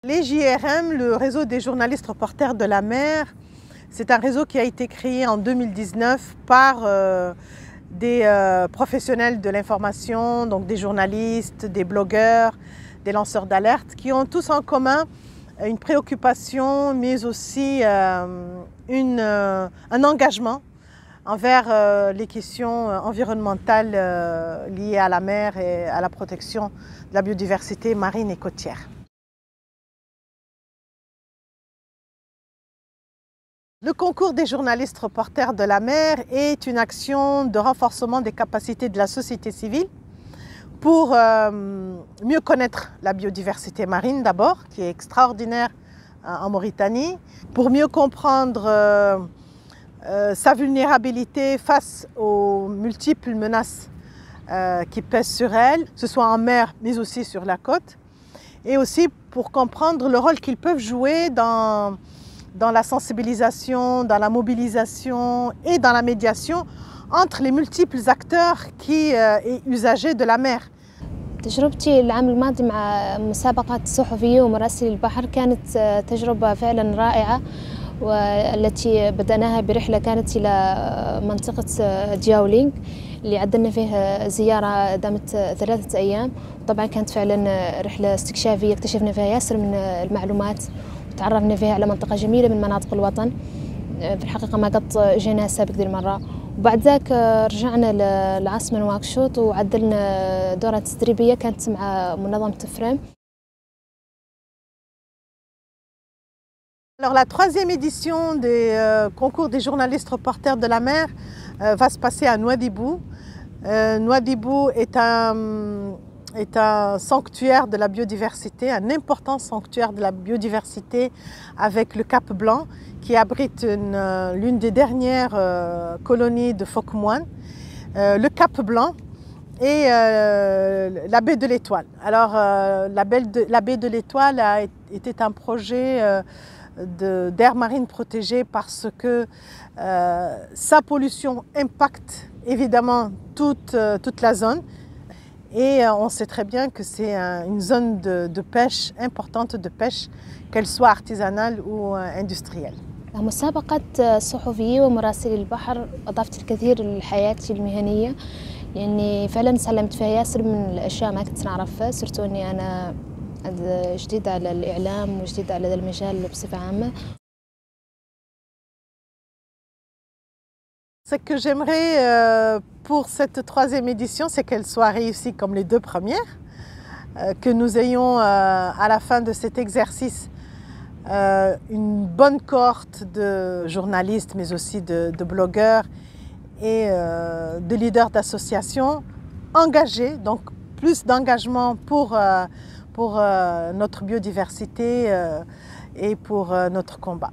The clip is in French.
Les JRM, le réseau des journalistes reporters de la mer, c'est un réseau qui a été créé en 2019 par des professionnels de l'information, donc des journalistes, des blogueurs, des lanceurs d'alerte, qui ont tous en commun une préoccupation, mais aussi un engagement envers les questions environnementales liées à la mer et à la protection de la biodiversité marine et côtière. Le concours des journalistes reporters de la mer est une action de renforcement des capacités de la société civile pour mieux connaître la biodiversité marine d'abord, qui est extraordinaire en Mauritanie, pour mieux comprendre sa vulnérabilité face aux multiples menaces qui pèsent sur elle, que ce soit en mer mais aussi sur la côte, et aussi pour comprendre le rôle qu'ils peuvent jouer dans la sensibilisation, dans la mobilisation et dans la médiation entre les multiples acteurs et usagers de la mer. تجربتي العام الماضي مع مسابقة الصحفية ومراسلي البحر كانت تجربة فعلا رائعة، والتي بدأناها برحلة كانت إلى منطقة جاولينغ اللي عدلنا فيه زيارة دامت 3 أيام. طبعا كانت فعلا رحلة استكشافية اكتشفنا فيها ياسر من المعلومات وتعرفنا فيها على منطقة جميلة من مناطق الوطن. في الحقيقة ما قد جينا سابق ذي المرة. وبعد ذاك رجعنا للعاصمة نواكشوط وعدلنا دورة تدريبية كانت مع منظمة فريم. Alors la 3e édition des concours des journalistes reporters de la mer va se passer à Nouadhibou. Nouadhibou est un sanctuaire de la biodiversité, un important sanctuaire de la biodiversité avec le Cap Blanc qui abrite l'une des dernières colonies de phoques moines, le Cap Blanc et la baie de l'Étoile. Alors la baie de l'Étoile était un projet d'aire marine protégée parce que sa pollution impacte évidemment toute la zone. Et on sait très bien que c'est une zone de pêche importante de pêche, qu'elle soit artisanale ou industrielle. مسابقة صحفية ومراسلي البحر أضافت الكثير لحياتي المهنية، لأني فعلا تعلمت فيها ياسر من الأشياء ما كنت نعرفها، صرت أني أنا جديدة على الإعلام وجديدة على هذا المجال بصفة عامة. Ce que j'aimerais pour cette 3e édition, c'est qu'elle soit réussie comme les 2 premières, que nous ayons à la fin de cet exercice une bonne cohorte de journalistes, mais aussi de blogueurs et de leaders d'associations engagés, donc plus d'engagement pour notre biodiversité et pour notre combat.